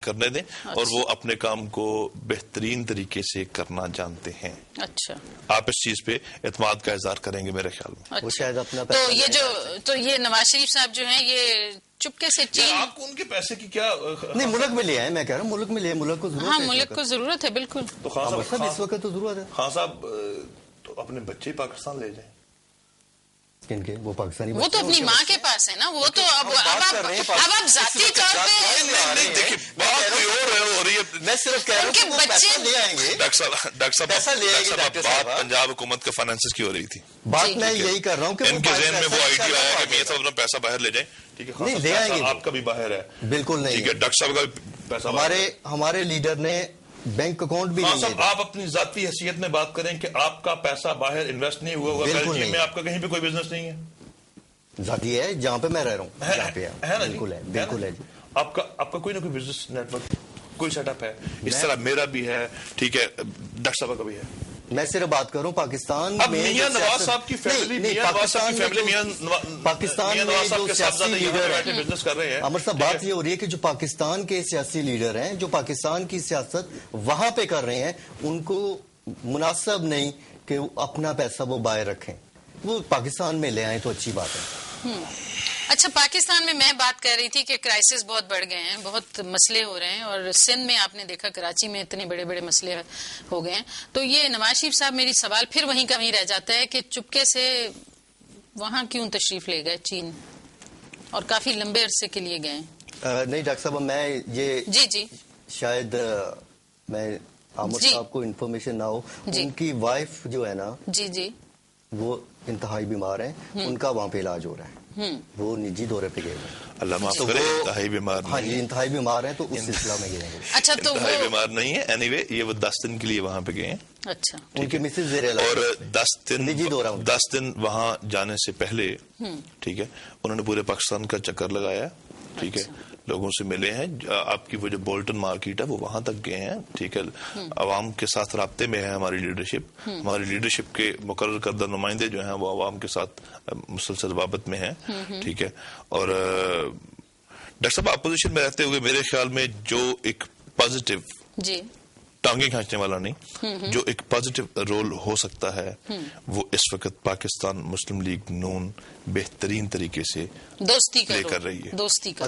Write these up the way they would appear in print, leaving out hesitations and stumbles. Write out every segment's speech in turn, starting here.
کرنے دیں اور وہ اپنے کام کو بہترین طریقے سے کرنا جانتے ہیں. اچھا, آپ اس چیز پہ اعتماد کا اظہار کریں گے میرے خیال میں. وہ شاید اپنا تو یہ نواز شریف صاحب جو ہیں یہ چپکے سے چین. آپ کو ان کے پیسے کی کیا نہیں, ملک میں لے آئے, میں کہہ رہا ہوں ملک میں لے, ملک کو ضرورت ہے. ہاں, ملک کو ضرورت ہے بالکل. تو خان صاحب اس وقت تو ضرورت ہے. خان صاحب تو اپنے بچے پاکستان لے جائیں. کن کے؟ وہ پاکستانی, وہ تو اپنی ماں کے پاس ہے نا. وہ تو اب آپ ذاتی طور پہ میں صرف کہہ رہا ہوں کہ وہ پیسہ لے آئیں گے. ڈاکٹر صاحب بات پنجاب حکومت کے فائنانسز کی ہو رہی تھی. بات میں یہی کر رہا ہوں کہ ان کے ذہن میں وہ آئیڈیا آیا کہ میاں صاحب اپنا پیسہ باہر لے جائیں. ٹھیک ہے, نہیں لے آئیں گے, آپ کا بھی باہر ہے. بالکل نہیں. ٹھیک ہے, ڈاکٹر صاحب کا بھی پیسہ. ہمارے لیڈر نے بینک اکاؤنٹ بھی نہیں. آپ اپنی ذاتی حیثیت میں بات کریں کہ آپ کا پیسہ باہر انویسٹ نہیں ہوا ہوگا. بیلجیم میں آپ کا کہیں پہ کوئی بزنس نہیں ہے. ذاتی ہے جہاں پہ میں رہ رہا ہوں, جہاں پہ ہے. بالکل ہے, بالکل ہے جی. آپ کا کوئی نہ کوئی بزنس نیٹ ورک, کوئی سیٹ اپ ہے. اس طرح میرا بھی ہے. ٹھیک ہے, ڈاکٹر صاحب کا بھی ہے. میں صرف بات کروں پاکستان میں میاں نواز صاحب کی فیملی, پاکستان میں جو سیاسی لیڈر ہیں بزنس کر رہے ہیں. عمر صاحب, بات یہ ہو رہی ہے کہ جو پاکستان کے سیاسی لیڈر ہیں, جو پاکستان کی سیاست وہاں پہ کر رہے ہیں, ان کو مناسب نہیں کہ اپنا پیسہ وہ باہر رکھیں. وہ پاکستان میں لے آئیں تو اچھی بات ہے. اچھا, پاکستان میں بات کر رہی تھی کہ کرائسس بہت بڑھ گئے ہیں, بہت مسئلے ہو رہے ہیں, اور سندھ میں آپ نے دیکھا, کراچی میں اتنے بڑے بڑے مسئلے ہو گئے ہیں. تو یہ نواز شریف صاحب, میری سوال پھر وہیں کا وہیں رہ جاتا ہے کہ چپکے سے وہاں کیوں تشریف لے گئے چین, اور کافی لمبے عرصے کے لیے گئے. نہیں ڈاکٹر صاحب, میں یہ جی شاید میں عامر صاحب کو انفارمیشن نہ ہو, ان کی وائف جو ہے نا, جی وہ انتہائی بیمار ہیں, ان کا وہاں پہ علاج ہو رہا ہے. وہ نجی دورے پہ گئے ہیں. اللہ معاف کرے, انتہائی بیمار. ہاں جی, انتہائی بیمار ہیں, تو اس سلسلہ میں گئے ہیں. اچھا, تو انتہائی بیمار نہیں ہے. اینی وے, یہ وہ 10 دن کے لیے وہاں پہ گئے ہیں. اچھا, ان کی مسز زیر علاج, اور 10 دن وہاں جانے سے پہلے, ٹھیک ہے, انہوں نے پورے پاکستان کا چکر لگایا. ٹھیک ہے, لوگوں سے ملے ہیں. آپ کی وہ جو بولٹن مارکیٹ ہے وہ وہاں تک گئے ہیں. ٹھیک ہے, عوام کے ساتھ رابطے میں ہے ہماری لیڈرشپ. ہماری لیڈرشپ کے مقرر کردہ نمائندے جو ہیں وہ عوام کے ساتھ مسلسل رابط میں ہیں. ٹھیک ہے, اور ڈاکٹر صاحب اپوزیشن میں رہتے ہوئے میرے خیال میں جو ایک پازیٹو, ٹانگیں کھینچنے والا نہیں, جو ایک پازیٹو رول ہو سکتا ہے, وہ اس وقت پاکستان مسلم لیگ نون بہترین طریقے سے پلے کر رہی ہے. دوستی کا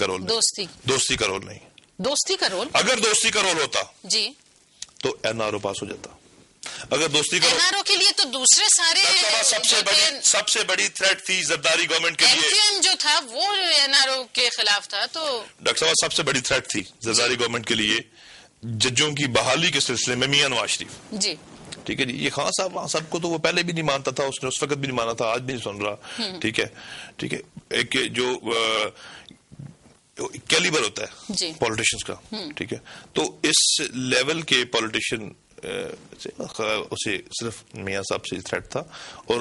رول نہیں. دوستی کا رول, اگر دوستی کا رول ہوتا جی تو این آر او پاس ہو جاتا. اگر دوستی کا این آر او کے لیے تو دوسرے سارے سب سے بڑی تھریٹ تھی زرداری گورنمنٹ کے لیے. MQM جو تھا وہ این آر او کے خلاف تھا. تو ڈاکٹر صاحب, سب سے بڑی تھریٹ تھی زرداری گورنمنٹ کے لیے ججوں کی بحالی کے سلسلے میں میاں نواز شریف. جی ٹھیک ہے جی, یہ خان صاحب سب کو تو وہ پہلے بھی نہیں مانتا تھا, اس نے اس وقت بھی نہیں مانا تھا, آج بھی نہیں سن رہا. ٹھیک ہے, ایک جو کیلیبر ہوتا ہے پولیٹیشینز کا. ٹھیک ہے, تو اس لیول کے پولیٹیشین اسے صرف میاں صاحب سے تھریٹ تھا, اور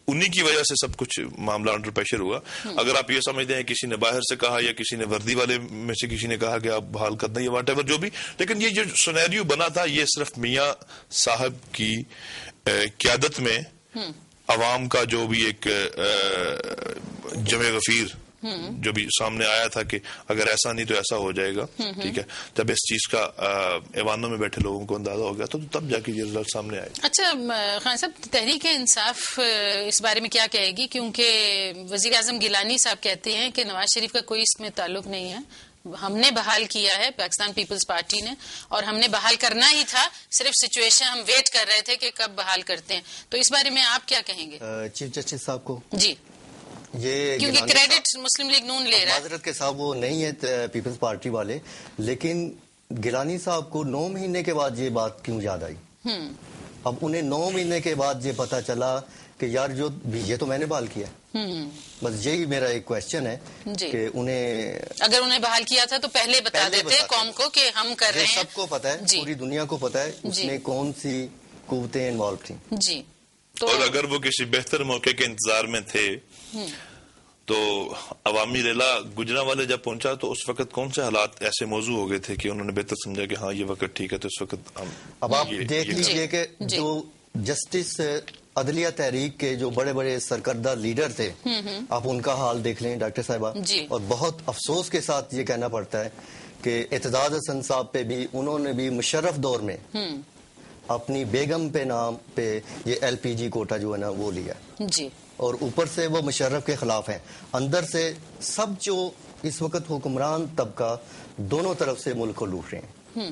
انہی کی وجہ سے سب کچھ معاملہ انڈر پریشر ہوا. اگر آپ یہ سمجھتے ہیں کسی نے باہر سے کہا یا کسی نے وردی والے میں سے کسی نے کہا کہ آپ بحال کر دیں یا واٹ ایور جو بھی, لیکن یہ جو سینیریو بنا تھا یہ صرف میاں صاحب کی قیادت میں عوام کا جو بھی ایک جمع غفیر جو بھی سامنے آیا تھا کہ اگر ایسا نہیں تو ایسا ہو جائے گا. ٹھیک ہے, جب اس چیز کا ایوانوں میں بیٹھے لوگوں کو اندازہ ہو گیا تو تب جا کے یہ رزلٹ سامنے آئے. اچھا خان صاحب, تحریک انصاف اس بارے میں کیا کہے گی, کیونکہ وزیر اعظم گیلانی صاحب کہتے ہیں کہ نواز شریف کا کوئی اس میں تعلق نہیں ہے, ہم نے بحال کیا ہے پاکستان پیپلز پارٹی نے, اور ہم نے بحال کرنا ہی تھا, صرف سچویشن ہم ویٹ کر رہے تھے کہ کب بحال کرتے ہیں. تو اس بارے میں آپ کیا کہیں گے چیف جسٹس صاحب کو؟ جی, یہ کیونکہ کریڈٹ مسلم لیگ نون لے رہا ہے. معذرت کے ساتھ وہ نہیں ہے پیپلز پارٹی والے, لیکن گیلانی صاحب کو 9 مہینے کے بعد یہ بات کیوں یاد آئی؟ اب انہیں 9 مہینے کے بعد یہ پتا چلا کہ یار جو یہ تو میں نے بحال کیا. بس یہی میرا ایک کوشچن ہے کہ انہیں اگر انہیں بحال کیا تھا تو پہلے بتا دیتے قوم کو کہ ہم کر رہے ہیں. سب کو پتا ہے, پوری دنیا کو پتا ہے اس میں کون سی قوتیں انوالو تھیں. جی, اور اگر وہ کسی بہتر موقع کے انتظار میں تھے تو عوامی ریلا گجرانوالے جب پہنچا تو اس وقت کون سے حالات ایسے موضوع ہو گئے تھے کہ انہوں نے بہتر سمجھا کہ ہاں یہ وقت ٹھیک ہے, تو اس وقت اب آپ دیکھ لیجئے کہ جو جسٹس عدلیہ تحریک کے جو بڑے بڑے سرکردہ لیڈر تھے, آپ ان کا حال دیکھ لیں ڈاکٹر صاحبہ, اور بہت افسوس کے ساتھ یہ کہنا پڑتا ہے کہ اعتزاز حسن صاحب پہ بھی انہوں نے بھی مشرف دور میں اپنی بیگم پہ نام پہ یہ LPG کوٹا جو ہے نا وہ لیا جی، اور اوپر سے وہ مشرف کے خلاف ہیں، اندر سے سب جو اس وقت حکمران طبقہ دونوں طرف سے ملک کو لوٹ رہے ہیں،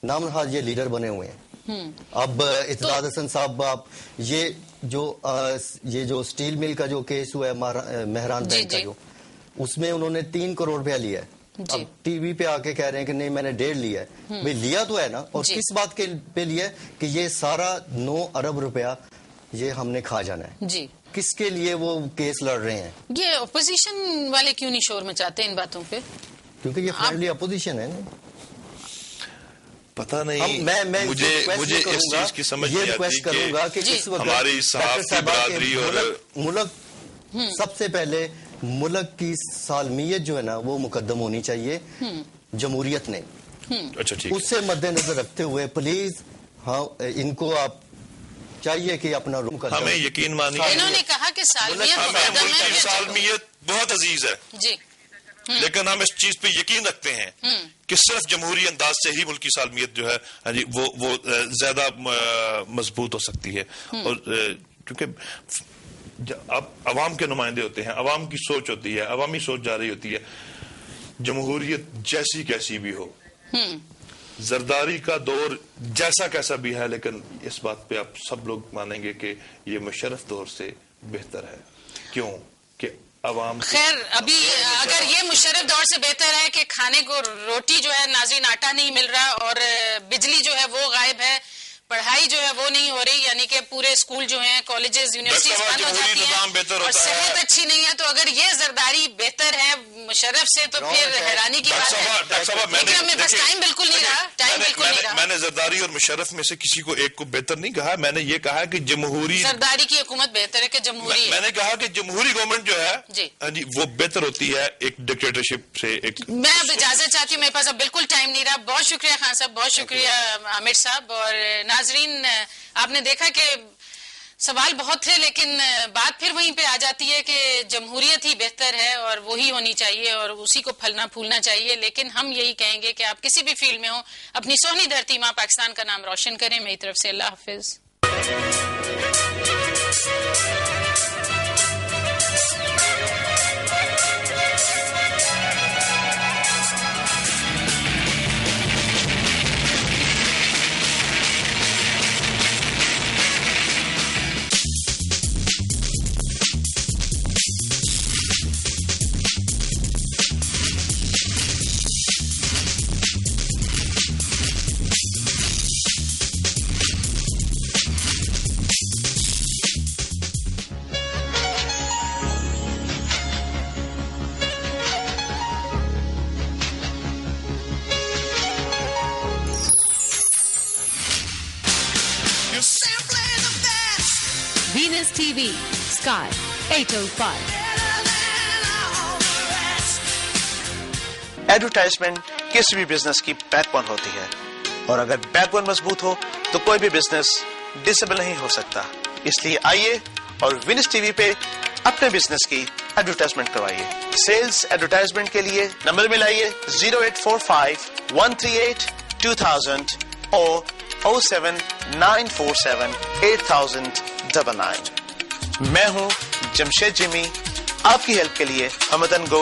نام نہاد یہ لیڈر بنے ہوئے ہیں۔ اب اعتزاز حسن صاحب آپ یہ جو سٹیل مل کا جو کیس ہوا ہے مہران بینک کا جو، اس میں انہوں نے 3 کروڑ روپیہ لیا ہے، اب ٹی وی پہ آ کے کہہ رہے ہیں کہ نہیں میں نے 1.5 لیا ہے، بھئی لیا تو ہے نا، اور کس بات کے پہ لیا ہے کہ یہ سارا 9 ارب روپیہ یہ ہم نے کھا جانا ہے، جی، کس کے لیے وہ کیس لڑ رہے ہیں؟ یہ اپوزیشن والے کیوں نہیں شور مچاتے ان باتوں پہ؟ کیونکہ یہ فرینڈلی اپوزیشن ہے نا۔ پتا نہیں، میں مجھے اس چیز کی سمجھ نہیں آتی کروں گا کہ اس وقت ہماری صحافتی برادری اور ملک سب سے پہلے ملک کی سالمیت جو ہے نا وہ مقدم ہونی چاہیے جمہوریت نے، اچھا ٹھیک، اس سے مد نظر رکھتے ہوئے پلیز ہاں ان کو آپ چاہیے کہ اپنا ہمیں یقین مانیے، انہوں نے کہا کہ سالمیت ہمیں مقدم ملک کی ہے، سالمیت بہت عزیز ہے، جی، لیکن ہم اس چیز پہ یقین رکھتے ہیں کہ صرف جمہوری انداز سے ہی ملک کی سالمیت جو ہے وہ زیادہ مضبوط ہو سکتی ہے، اور کیونکہ آپ عوام کے نمائندے ہوتے ہیں، عوام کی سوچ ہوتی ہے، عوامی سوچ جا رہی ہوتی ہے، جمہوریت جیسی کیسی بھی ہو، زرداری کا دور جیسا کیسا بھی ہے، لیکن اس بات پہ آپ سب لوگ مانیں گے کہ یہ مشرف دور سے بہتر ہے۔ کیوں کہ عوام خیر ابھی اگر یہ مشرف دور سے بہتر ہے کہ کھانے کو روٹی جو ہے ناظرین آٹا نہیں مل رہا، اور بجلی جو ہے وہ غائب ہے، پڑھائی جو ہے وہ نہیں ہو رہی، یعنی کہ پورے اسکول جو ہیں، کالجز، یونیورسٹیز بند ہو جاتی ہیں، اور صحت اچھی نہیں ہے، تو اگر یہ زرداری بہتر ہے مشرف سے تو پھر حیرانی کی بات ہے۔ لیکن ہمیں بس ٹائم بالکل نہیں رہا، میں نے زرداری اور مشرف میں سے کسی کو ایک کو بہتر نہیں کہا، میں نے یہ کہا کہ جمہوری زرداری کی حکومت بہتر ہے کہ جمہوری، میں نے کہا کہ جمہوری گورنمنٹ جو ہے جی وہ بہتر ہوتی ہے ایک ڈکٹیٹرشپ سے۔ میں اب اجازت چاہتی ہوں، میرے پاس اب بالکل ٹائم نہیں رہا۔ بہت شکریہ خان صاحب، بہت شکریہ عامر صاحب، اور ناظرین آپ نے دیکھا کہ سوال بہت تھے، لیکن بات پھر وہیں پہ آ جاتی ہے کہ جمہوریت ہی بہتر ہے اور وہی ہونی چاہیے اور اسی کو پھلنا پھولنا چاہیے، لیکن ہم یہی کہیں گے کہ آپ کسی بھی فیلڈ میں ہوں، اپنی سونی دھرتی ماں پاکستان کا نام روشن کریں۔ میری طرف سے اللہ حافظ۔ Venus TV, Sky 805. ایڈورٹائزمنٹ کسی بھی بزنس کی بیک بون ہوتی ہے، اور اگر بیک بون مضبوط ہو تو کوئی بھی بزنس ڈسیبل نہیں ہو سکتا۔ اس لیے آئیے اور وینس ٹی وی پہ اپنے بزنس کی ایڈورٹائزمنٹ کروائیے۔ سیلز ایڈورٹائزمنٹ کے لیے نمبر ملائیے 0845 138 2000 اور 07947 8099۔ میں ہوں جمشید جمی، آپ کی ہیلپ کے لیے ہمدن گو